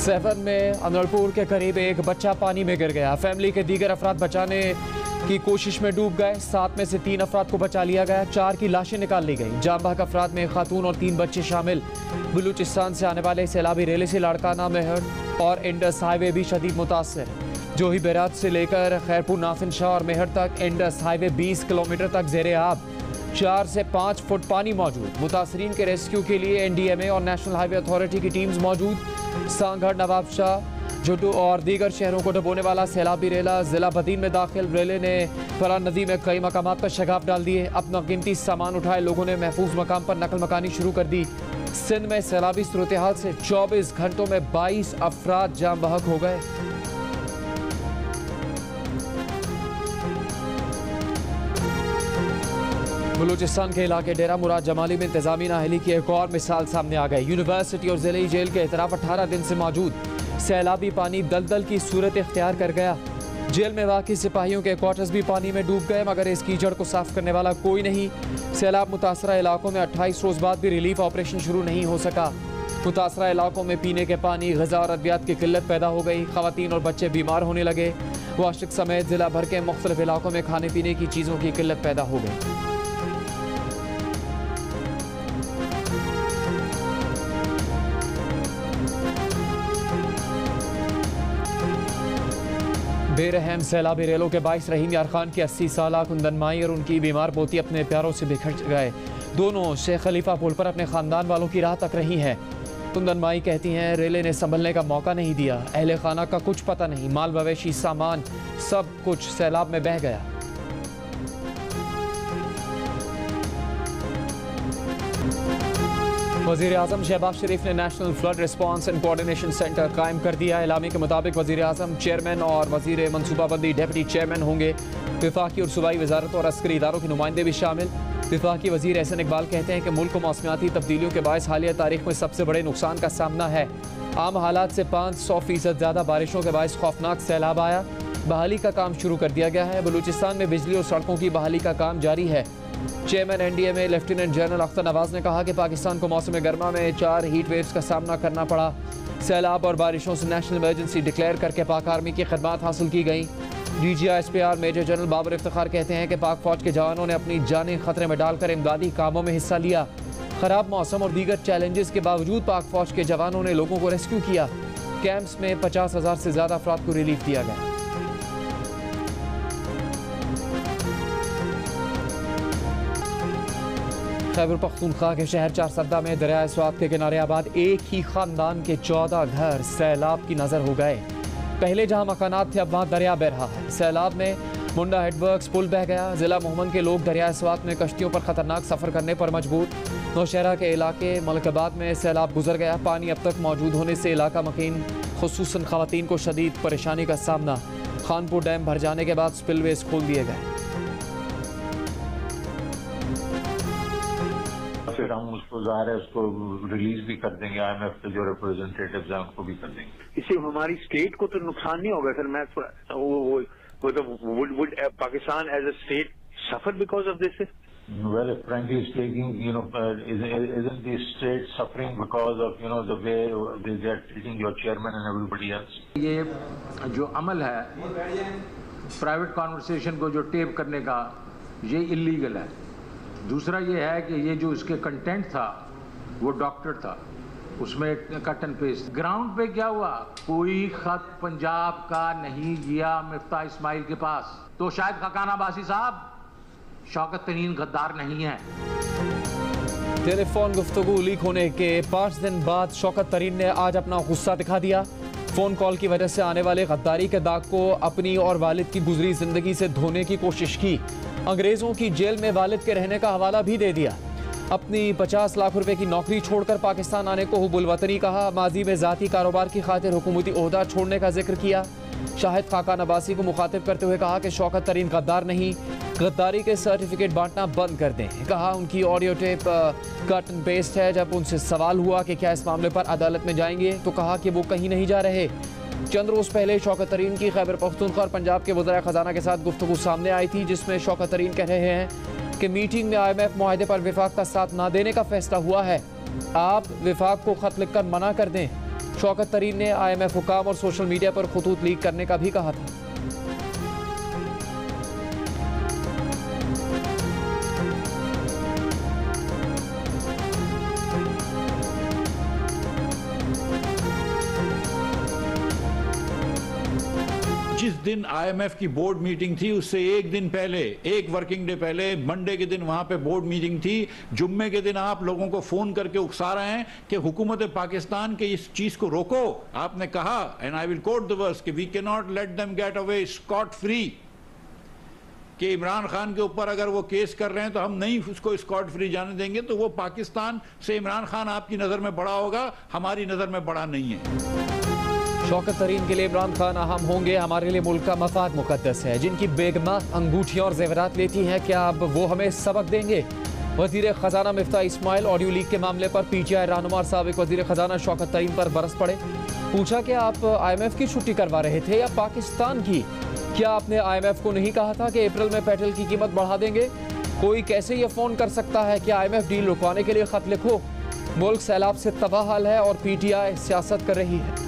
Seven में अनलपुर के करीब एक बच्चा पानी में गिर गया। फैमिली के दीगर अफराद बचाने की कोशिश में डूब गए। 7 में से 3 अफराद को बचा लिया गया। 4 की लाशें निकाल ली गई। जाम बहक अफराद में खातून और 3 बच्चे शामिल। बलूचिस्तान से आने वाले सैलाबी रेले से लाड़काना, मेहर और इंडस हाईवे भी शदीद मुतासर। जोही बैराज से लेकर खैरपुर, नाफिन शाह और मेहर तक इंडस हाईवे 20 किलोमीटर तक जेरे आब। 4 से 5 फुट पानी मौजूद। मुतासरीन के रेस्क्यू के लिए NDMA और नेशनल हाईवे अथॉरिटी की टीम्स मौजूद। सांगढ़, नवाबशाह, झुड्डू और दीगर शहरों को डुबोने वाला सैलाबी रेला जिला बदीन में दाखिल। रेले ने फरान नदी में कई मकामात पर शगाफ डाल दिए। अपना कीमती सामान उठाए लोगों ने महफूज मकाम पर नकल मकानी शुरू कर दी। सिंध में सैलाबी सूरत हाल से 24 घंटों में 22 अफराद जाम बहक हो गए। बलूचिस्तान के इलाके डेरा मुराद जमाली में इंतजामी नाअहली की एक और मिसाल सामने आ गई। यूनिवर्सिटी और जिले जेल के एतराफ 18 दिन से मौजूद सैलाबी पानी दलदल की सूरत इख्तियार कर गया। जेल में वाक़ई सिपाहियों के क्वार्टर्स भी पानी में डूब गए, मगर इस कीचड़ को साफ करने वाला कोई नहीं। सैलाब मुतासरा इलाकों में 28 रोज बाद भी रिलीफ ऑपरेशन शुरू नहीं हो सका। मुतासरा इलाकों में पीने के पानी, ग़िज़ा और अद्वियात की किल्लत पैदा हो गई। ख़वातीन और बच्चे बीमार होने लगे। वाशिक समेत जिला भर के मुख्तलिफ इलाकों में खाने पीने की चीज़ों की किल्लत पैदा हो गई। बेरहम सैलाबी रेलों के बाइस रहीम यार खान की 80 साला कुंदन माई और उनकी बीमार पोती अपने प्यारों से बिखर गए। दोनों शेख खलीफा पुल पर अपने खानदान वालों की राह तक रही हैं। कुंदन माई कहती हैं, रेले ने संभलने का मौका नहीं दिया। अहले खाना का कुछ पता नहीं। माल मवेशी, सामान सब कुछ सैलाब में बह गया। वज़ीर आज़म शहबाज शरीफ ने national flood response and coordination centre कायम कर दिया। एलामी के मुताबिक वज़ीर आज़म चेयरमैन और वज़ीर मनसूबाबंदी डेप्टी चेयरमैन होंगे। वफाकी और सूबाई वजारत और अस्करी इदारों के नुमाइंदे भी शामिल। वफाकी वज़ीर एहसन इकबाल कहते हैं कि मुल्क को मौसमियाती तब्दीलियों के बायस हालिया तारीख में सबसे बड़े नुकसान का सामना है। आम हालात से 500% ज़्यादा बारिशों के बायस खौफनाक सैलाब आया। बहाली का काम शुरू कर दिया गया है। बलूचिस्तान में बिजली और सड़कों की बहाली का काम जारी है। Chairman NDMA lieutenant general Akhtar Nawaz ने कहा कि पाकिस्तान को मौसम गर्मा में 4 हीट वेव्स का सामना करना पड़ा। सैलाब और बारिशों से नेशनल इमरजेंसी डिक्लेयर करके पाक आर्मी की खदमात हासिल की गई। DGI-SPR major general Babar Iftikhar कहते हैं कि पाक फौज के जवानों ने अपनी जानें खतरे में डालकर इमदादी कामों में हिस्सा लिया। खराब मौसम और दीगर चैलेंजेस के बावजूद पाक फौज के जवानों ने लोगों को रेस्क्यू किया। कैंप्स में 50,000 से ज़्यादा अफराद को रिलीफ दिया गया। खैबर पख्तूनख्वा के शहर चारसद्दा में दरिया स्वात के किनारे आबाद एक ही खानदान के 14 घर सैलाब की नजर हो गए। पहले जहां मकानात थे, अब वहां दरिया बह रहा है। सैलाब में मुंडा हेडवर्क्स पुल बह गया। जिला मोहम्मद के लोग दरिया स्वात में कश्तियों पर खतरनाक सफर करने पर मजबूर। नौशहरा के इलाके मलकाबाद में सैलाब गुजर गया। पानी अब तक मौजूद होने से इलाका मकीन खुसूसन खवातीन को शदीद परेशानी का सामना। खानपुर डैम भर जाने के बाद स्पिलवेज खोल दिए गए। फिर हम उसको ज़ाहिर है उसको रिलीज भी कर देंगे। IMF के जो रिप्रेजेंटेटिव्स हैं उनको भी कर देंगे। इससे हमारी स्टेट को तो नुकसान नहीं होगा सर। मैं would Pakistan as a state suffer because of this? Well, frankly speaking, isn't the state suffering because of the way they are treating your chairman and everybody else? ये जो अमल है प्राइवेट कॉन्वर्सेशन को जो टेप करने का, ये illegal है। दूसरा ये है कि ये जो इसके कंटेंट था वो डॉक्टर था, उसमें कट एंड पेस्ट। ग्राउंड पे क्या हुआ? कोई खत पंजाब का नहीं गया मिफ्ता इस्माइल के पास। तो शायद खकाना बासी साहब शौकत तरीन गद्दार नहीं है। टेलीफोन गुफ्तगू लीक होने के 5 दिन बाद शौकत तरीन ने आज अपना गुस्सा दिखा दिया। फोन कॉल की वजह से आने वाले गद्दारी के दाग को अपनी और वालिद की गुजरी जिंदगी से धोने की कोशिश की। अंग्रेजों की जेल में वालिद के रहने का हवाला भी दे दिया। अपनी 50 लाख रुपए की नौकरी छोड़कर पाकिस्तान आने को हुबुल वतनी कहा। माजी में जाती कारोबार की खातिर हुकूमती ओहदा छोड़ने का जिक्र किया। शाहिद खाकान अब्बासी को मुखातिब करते हुए कहा कि शौकत तरीन गद्दार नहीं, गद्दारी के सर्टिफिकेट बांटना बंद कर दें। कहा उनकी audio tape cut and paste है। जब उनसे सवाल हुआ कि क्या इस मामले पर अदालत में जाएंगे तो कहा कि वो कहीं नहीं जा रहे। चंद रोज़ पहले शौकत तरीन की खैबर पख्तूनख्वा और पंजाब के वज़ीर ख़जाना के साथ गुफ्तगू सामने आई थी, जिसमें शौकत तरीन कह रहे हैं कि मीटिंग में IMF मुआहदे पर विफाक का साथ ना देने का फैसला हुआ है। आप विफाक को खत लिखकर मना कर दें। शौकत तरीन ने IMF हुकाम और सोशल मीडिया पर खतूत लीक करने का भी कहा था। जिस दिन IMF की बोर्ड मीटिंग थी उससे एक दिन पहले, एक वर्किंग डे पहले, मंडे के दिन वहां पे बोर्ड मीटिंग थी। जुम्मे के दिन आप लोगों को फोन करके उकसा रहे हैं कि हुकूमत पाकिस्तान के इस चीज को रोको। आपने कहा, and I will quote the verse, कि we can not let them get away scot free, कि इमरान खान के ऊपर अगर वो केस कर रहे हैं तो हम नहीं उसको स्कॉट फ्री जाने देंगे। तो वो पाकिस्तान से इमरान खान आपकी नजर में बड़ा होगा, हमारी नजर में बड़ा नहीं है। शौकत तरीन के लिए इमरान खान अहम होंगे, हमारे लिए मुल्क का मफाद मुकद्दस है। जिनकी बेगमा अंगूठियां और जेवरात लेती हैं, क्या अब वो हमें सबक देंगे? वजीर खजाना मिफ्ता इस्माइल ऑडियो लीक के मामले पर PTI रहनुमा और साबिक वजीर खजाना शौकत तरीन पर बरस पड़े। पूछा कि आप IMF की छुट्टी करवा रहे थे या पाकिस्तान की? क्या आपने IMF को नहीं कहा था कि अप्रैल में पेट्रोल की कीमत बढ़ा देंगे? कोई कैसे ये फोन कर सकता है कि IMF डील रुकवाने के लिए खत लिखो? मुल्क सैलाब से तबाह हाल है और PTI सियासत कर रही है।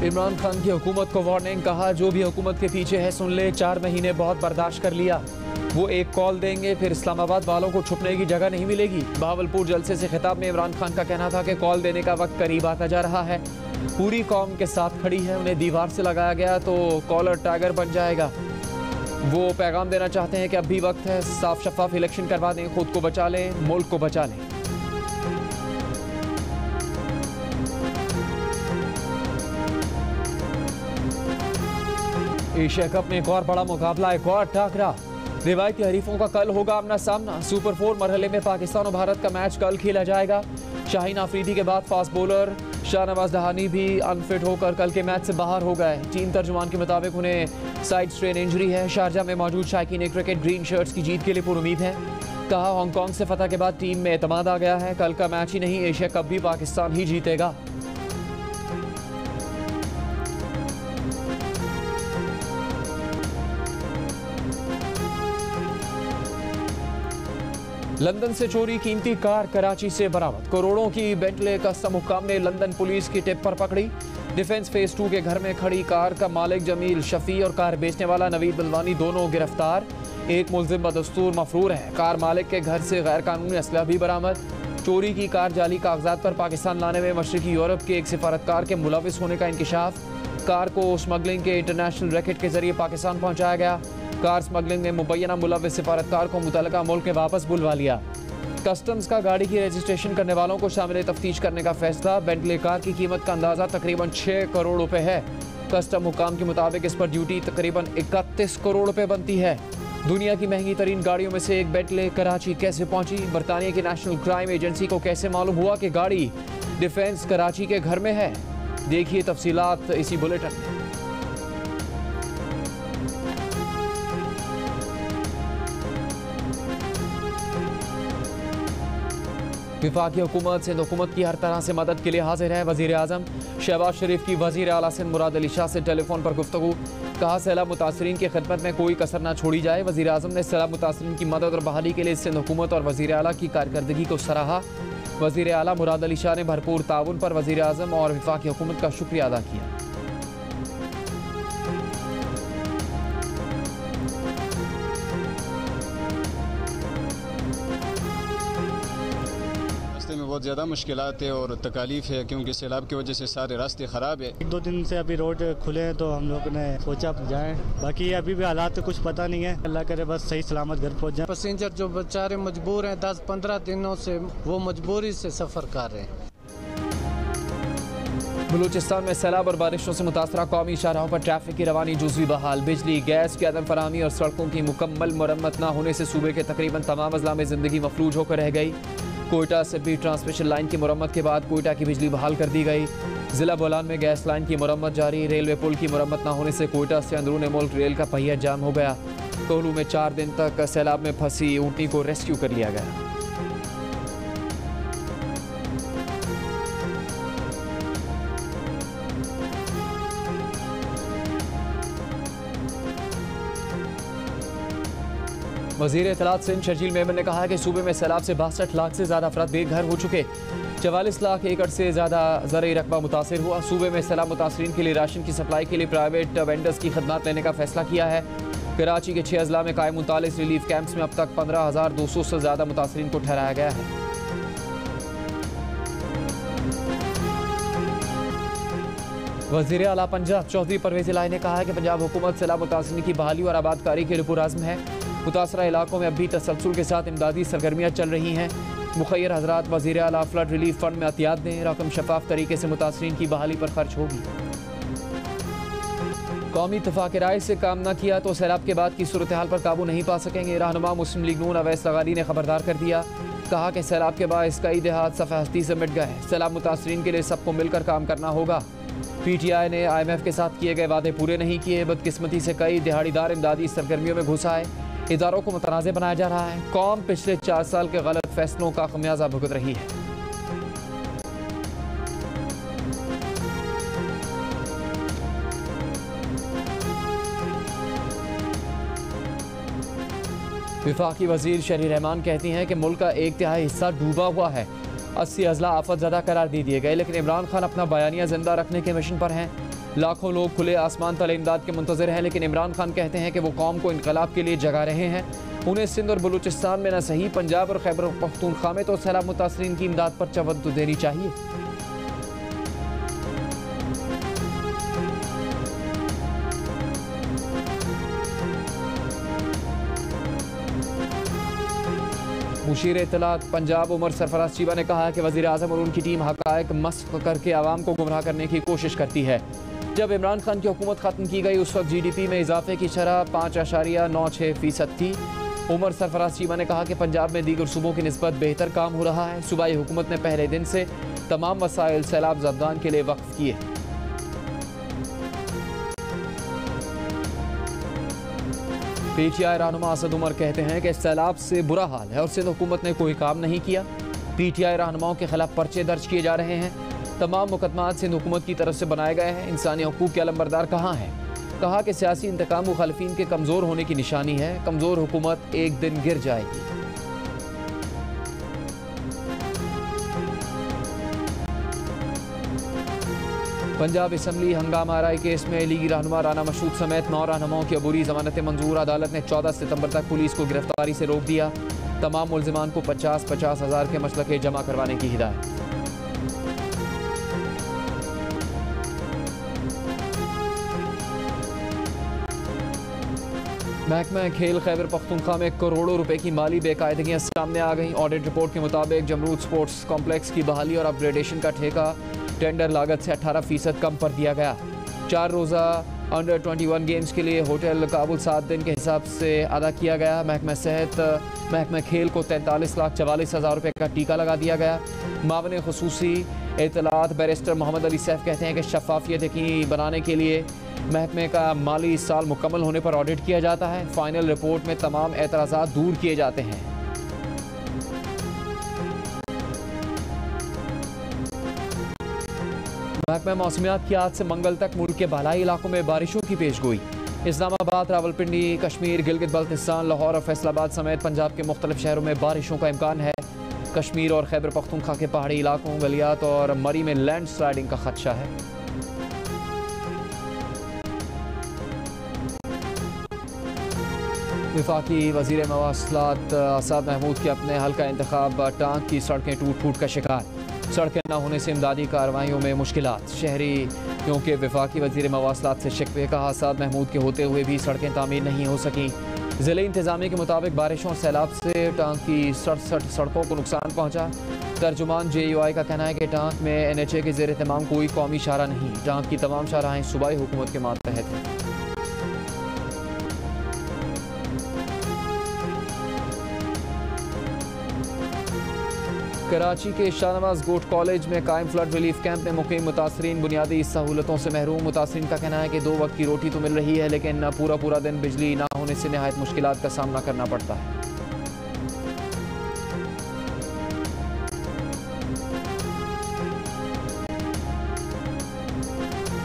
इमरान खान की हुकूमत को वार्निंग, कहा जो भी हुकूमत के पीछे है सुन ले, 4 महीने बहुत बर्दाश्त कर लिया। वो एक कॉल देंगे फिर इस्लामाबाद वालों को छुपने की जगह नहीं मिलेगी। बहावलपुर जलसे से खिताब में इमरान खान का कहना था कि कॉल देने का वक्त करीब आता जा रहा है, पूरी कौम के साथ खड़ी है, उन्हें दीवार से लगाया गया तो कॉलर टाइगर बन जाएगा। वो पैगाम देना चाहते हैं कि अब भी वक्त है, साफ शफाफ इलेक्शन करवा दें, खुद को बचा लें, मुल्क को बचा लें। एशिया कप में एक और बड़ा मुकाबला, एक और टाकरा। रिवायती हरीफों का कल होगा आमना सामना। सुपर 4 मरहले में पाकिस्तान और भारत का मैच कल खेला जाएगा। शाहीन आफरीदी के बाद फास्ट बॉलर शाहनवाज दहानी भी अनफिट होकर कल के मैच से बाहर हो गए। टीम तर्जुमान के मुताबिक उन्हें साइड स्ट्रेन इंजरी है। शारजा में मौजूद शायकीन क्रिकेट ग्रीन शर्ट्स की जीत के लिए पुरुमीद है। कहा, हांगकांग से फतह के बाद टीम में एतमाद आ गया है, कल का मैच ही नहीं एशिया कप भी पाकिस्तान ही जीतेगा। लंदन से चोरी कीमती कार कराची से बरामद। करोड़ों की बेंटले कस्टम हुक्काम ने लंदन पुलिस की टिप पर पकड़ी। डिफेंस फेज 2 के घर में खड़ी कार का मालिक जमील शफी और कार बेचने वाला नवीद बलवानी दोनों गिरफ्तार। एक मुल्जिम बदस्तूर मफरूर है। कार मालिक के घर से गैर कानूनी असलहा भी बरामद। चोरी की कार जाली कागजात पर पाकिस्तान लाने में मशरकी यूरोप के एक सिफारतकार के मुलविस होने का इंकिशाफ। कार को स्मगलिंग के इंटरनेशनल रैकेट के जरिए पाकिस्तान पहुंचाया गया। कार स्मगलिंग में मुबैना मुलविस सिफारतकार को मुतल्लिका मुल्क में वापस बुलवा लिया। कस्टम्स का गाड़ी की रजिस्ट्रेशन करने वालों को शामिल तफ्तीश करने का फैसला। बेंटले कार की कीमत का अंदाजा तकरीबन 6 करोड़ रुपए है। कस्टम हुकाम के मुताबिक इस पर ड्यूटी तकरीबन 31 करोड़ रुपए बनती है। दुनिया की महंगी तरीन गाड़ियों में से एक बेंटले कराची कैसे पहुंची? बरतानिया की नेशनल क्राइम एजेंसी को कैसे मालूम हुआ कि गाड़ी डिफेंस कराची के घर में है? देखिए तफसीलात इसी बुलेटिन में। विफाकी हुकूमत सिंध हुकूमत की हर तरह से मदद के लिए हाजिर है। वजीर आजम शहबाज शरीफ की वजीर आला सिंध मुराद अली शाह से टेलीफोन पर गुफ्तगू। कहा, सैलाब मुतासरीन की खिदमत में कोई कसर न छोड़ी जाए। वजीर आजम ने सैलाब मुतासरीन की मदद और बहाली के लिए सिंध हुकूमत और वजीर आला की कारकर्दगी को सराहा। वजीर आला मुराद अली शाह ने भरपूर ताउन पर वजीर आजम और विफाकी हुकूमत का शुक्रिया अदा किया। बहुत ज़्यादा मुश्किलात है और तकालीफ है, क्योंकि सैलाब की वजह से सारे रास्ते ख़राब है। 1-2 दिन से अभी रोड खुले हैं तो हम लोग ने सोचा जाएं। बाकी अभी भी हालात तो कुछ पता नहीं है, अल्लाह करे बस सही सलामत घर पहुंच जाए। पैसेंजर जो बेचारे मजबूर हैं 10-15 दिनों से, वो मजबूरी से सफ़र कर रहे हैं। बलूचिस्तान में सैलाब और बारिशों से मुतासरा कौमी शाहराहों पर ट्रैफिक की रवानी जुज़वी बहाल। बिजली, गैस की अदम फराहमी और सड़कों की मुकम्मल मरम्मत न होने से सूबे के तकरीबन तमाम अज़ला में ज़िंदगी मफलूज होकर रह गई। कोयटा से भी ट्रांसमिशन लाइन की मुरम्मत के बाद कोयटा की बिजली बहाल कर दी गई। जिला बोलान में गैस लाइन की मुरम्मत जारी। रेलवे पुल की मुरम्मत न होने से कोयटा से अंदरून मुल्क रेल का पहिया जाम हो गया। कोहलू में 4 दिन तक सैलाब में फंसी ऊँटनी को रेस्क्यू कर लिया गया। वज़ीर इत्तलात सिंध शर्जील मेमन ने कहा है कि सूबे में सैलाब से 62 लाख से ज़्यादा अफराद बेघर हो चुके। 44 लाख एकड़ से ज़्यादा ज़रई रकबा मुतासिर हुआ। सूबे में सैलाब मुतासरीन के लिए राशन की सप्लाई के लिए प्राइवेट वेंडर्स की खदमात लेने का फैसला किया है। कराची के 6 अजला में कायम 39 रिलीफ कैंप्स में अब तक 15,200 से ज़्यादा मुतासरीन को ठहराया गया है। वज़ीर आला पंजाब चौधरी परवेज़ इलाही ने कहा है कि पंजाब हुकूमत सैलाब मुतासरीन की बहाली और आबादकारी के लिए पुरअज़्म है। मुतासरा इलाकों में अब भी तसलसल के साथ इमदादी सरगर्मियाँ चल रही हैं। मुखय्यर हज़रात वज़ीर आला फ्लड रिलीफ फंड में अतियात दें। रकम शफाफ तरीके से मुतासरीन की बहाली पर खर्च होगी। कौमी इत्तेफ़ाक़ राय से काम न किया तो सैलाब के बाद की सूरत हाल पर काबू नहीं पा सकेंगे। रहनुमा मुस्लिम लीग नून अवैस लगाली ने खबरदार कर दिया। कहा कि सैलाब के बाद कई देहात सफ़े हस्ती से मिट गए। सैलाब मुतासरीन के लिए सबको मिलकर काम करना होगा। PTI ने IMF के साथ किए गए वादे पूरे नहीं किए। बदकिस्मती से कई दिहाड़ीदार इमदादी सरगर्मियों में घुस आए। इदारों को मुतनाज़ बनाया जा रहा है। कौम पिछले 4 साल के गलत फैसलों का खमियाजा भुगत रही है। विफाकी वजीर शहरी रहमान कहती हैं कि मुल्क का 1/3 हिस्सा डूबा हुआ है। 80 अजला आफत ज़दा करार दे दिए गए, लेकिन इमरान खान अपना बयानिया जिंदा रखने के मिशन पर हैं। लाखों लोग खुले आसमान तले इमदाद के मुंतज़िर हैं, लेकिन इमरान खान कहते हैं कि वो कौम को इनकलाब के लिए जगा रहे हैं। उन्हें सिंध और बलूचिस्तान में न सही पंजाब और खैबर पख्तूनख्वा में तो सैलाब मुतासरीन की इमदाद पर तवज्जो देनी चाहिए। मुशीर इत्तलात पंजाब उमर सरफराज चीबा ने कहा है कि वज़ीर आज़म और उनकी टीम हक़ाइक़ मस्ख़ करके आवाम को गुमराह करने की कोशिश करती है। जब इमरान खान की हुकूमत ख़त्म की गई उस वक्त GDP में इजाफे की शरह 5.96% थी। उमर सरफराज चीबा ने कहा कि पंजाब में दीगर सूबों की निस्बत बेहतर काम हो रहा है। सूबाई हुकूमत ने पहले दिन से तमाम वसाइल सैलाब ज़ब्दान के लिए वक्फ किए। PTI रहनुमा असद उमर कहते हैं कि सैलाब से बुरा हाल है और सिंध हुकूमत ने कोई काम नहीं किया। PTI रहनुमाओं के खिलाफ पर्चे दर्ज किए जा रहे हैं। तमाम मुकदमात सिंध हुकूमत की तरफ से बनाए गए हैं। इंसानी हकूक़ के अलमबरदार कहाँ हैं? कहा कि सियासी इंतकाम मुखालिफिन के कमज़ोर होने की निशानी है। कमज़ोर हुकूमत एक दिन गिर जाएगी। पंजाब असम्बली हंगामा आरई केस में लीगी रहनुमा राना मशहूद समेत 9 रहनुमाओं की अबूरी जमानत मंजूर। अदालत ने 14 सितंबर तक पुलिस को गिरफ्तारी से रोक दिया। तमाम मुल्जिमान को 50-50 हज़ार के मसलके जमा करवाने की हिदायत। महकमा खेल खैबर पख्तूनख्वा में करोड़ों रुपए की माली बेकायदगियां सामने आ गईं। ऑडिट रिपोर्ट के मुताबिक जमरूद स्पोर्ट्स कॉम्प्लेक्स की बहाली और अपग्रेडेशन का ठेका टेंडर लागत से 18% कम कर दिया गया। 4 रोज़ा अंडर 21 गेम्स के लिए होटल काबुल 7 दिन के हिसाब से अदा किया गया। महकमा खेल को 43,44,000 रुपये का टीका लगा दिया गया। मावन खुसूसी इत्तलात बैरिस्टर मोहम्मद अली सैफ कहते हैं कि शफाफियत यकीनी बनाने के लिए महकमे का माली साल मुकम्मल होने पर ऑडिट किया जाता है। फाइनल रिपोर्ट में तमाम एतराज़ात दूर किए जाते हैं। महकमा मौसमियात की आज से मंगल तक मुल्क के बालाई इलाकों में बारिशों की पेशगोई। इस्लामाबाद, रावलपिंडी, कश्मीर, गिलगित बल्तिस्तान, लाहौर और फैसलाबाद समेत पंजाब के मुख्तलिफ शहरों में बारिशों का इम्कान है। कश्मीर और खैबर पख्तूनख्वा के पहाड़ी इलाकों, गलियात और मरी में लैंड स्लाइडिंग का खदशा है। विफाकी वज़ीर मवासलात आसाद महमूद के अपने हल्का इंतखाब टांग की सड़कें टूट फूट का शिकार। सड़कें न होने से इमदादी कार्रवाइयों में मुश्किलात। शहरी क्योंकि विफाकी वज़ीर मवासलात से शिकवे का आसाद महमूद के होते हुए भी सड़कें तामीर नहीं हो सकीं। ज़िले इंतज़ामिया के मुताबिक बारिशों और सैलाब से टांग की 67 सड़कों को नुकसान पहुँचा। तर्जुमान JUI का कहना है कि टांग में NHA के ज़ेर तमाम कोई कौमी शाहरा नहीं। टांग की तमाम शाहराएँ सूबाई हुकूमत के मातहत हैं। कराची के शाहनवाज गोट कॉलेज में कायम फ्लड रिलीफ कैंप में मुकीम मुतासरीन बुनियादी सहूलतों से महरूम। मुतासरीन का कहना है कि 2 वक्त की रोटी तो मिल रही है, लेकिन पूरा दिन बिजली ना होने से नहायत मुश्किलात का सामना करना पड़ता है।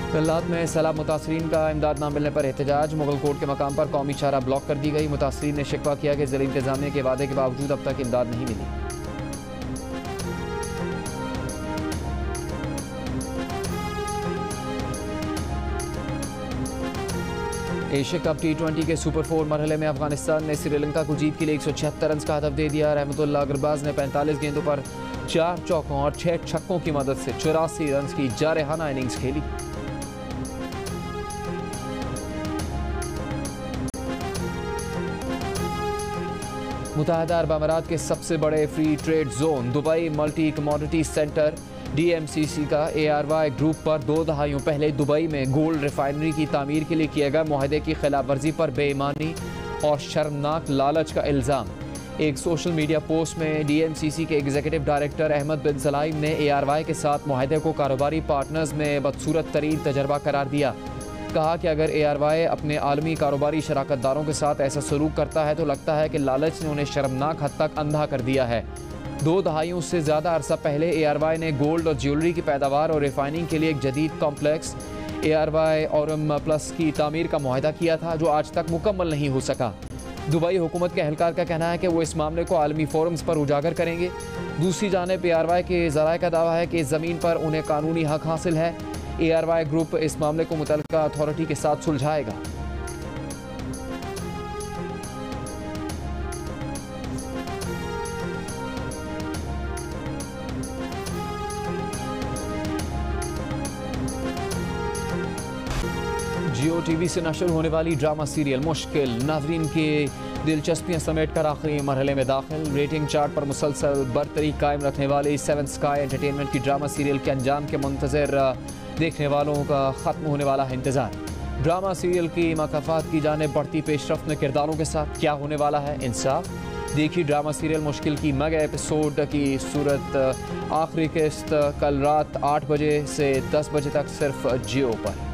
कल्लात में सैलाब मुतासरीन का इमदाद न मिलने पर एहतजाज। मुगल कोर्ट के मकाम पर कौमी शाहराह ब्लॉक कर दी गई। मुतासरीन ने शिकवा किया कि ज़िला इंतज़ामिया के वादे के बावजूद अब तक इमदाद नहीं मिली। एशिया कप T20 के सुपर 4 मरहले में अफगानिस्तान ने श्रीलंका को जीत के लिए 176 रन का हदफ दे दिया। रहमतुल्लाह अग्रबाज ने 45 गेंदों पर 4 चौकों और 6 छक्कों की मदद से 84 रन की जारहाना इनिंग्स खेली। मुत्तहिदा अरब अमारात के सबसे बड़े free trade zone Dubai multi commodity centre DMCC का ARY ग्रुप पर 2 दहाइयों पहले दुबई में गोल्ड रिफाइनरी की तामीर के लिए किए गए मुआहदे की खिलाफ वर्जी पर बेईमानी और शर्मनाक लालच का इल्ज़ाम। एक सोशल मीडिया पोस्ट में DMCC के एग्जीक्यूटिव डायरेक्टर अहमद बिन सलाइम ने ARY के साथ मुआहदे को कारोबारी पार्टनर्स में बदसूरत तरीन तजर्बा करार दिया। कहा कि अगर ARY अपने आलमी कारोबारी शराकतदारों के साथ ऐसा सलूक करता है तो लगता है कि लालच ने उन्हें शर्मनाक हद तक अंधा कर दिया है। 2 दहाइयों से ज़्यादा अरसा पहले ARY ने गोल्ड और ज्वेलरी की पैदावार और रिफाइनिंग के लिए एक जदीद कॉम्प्लेक्स ARY ऑरम प्लस की तामीर का मुआहदा किया था, जो आज तक मुकम्मल नहीं हो सका। दुबई हुकूमत के एहलकार का कहना है कि वो इस मामले को आलमी फोरम्स पर उजागर करेंगे। दूसरी जानिब ARY के ज़राए का दावा है कि इस ज़मीन पर उन्हें कानूनी हक हासिल है। ARY ग्रुप इस मामले को मुतल्लिका अथॉरिटी के साथ सुलझाएगा। जियो TV से नशर होने वाली ड्रामा सीरियल मुश्किल नाज़रीन की दिलचस्पियां समेट कर आखिरी मरहले में दाखिल। रेटिंग चार्ट पर मुसलसल बरतरी कायम रखने वाली 7 स्काई एंटरटेनमेंट की ड्रामा सीरियल के अंजाम के मुंतज़िर देखने वालों का ख़त्म होने वाला है इंतज़ार। ड्रामा सीरियल की मकाफात की जाने बढ़ती पेशरफ्त में किरदारों के साथ क्या होने वाला है इंसाफ। देखिए ड्रामा सीरियल मुश्किल की मेगा एपिसोड की सूरत आखिरी किस्त कल रात 8 बजे से 10 बजे तक सिर्फ जियो पर।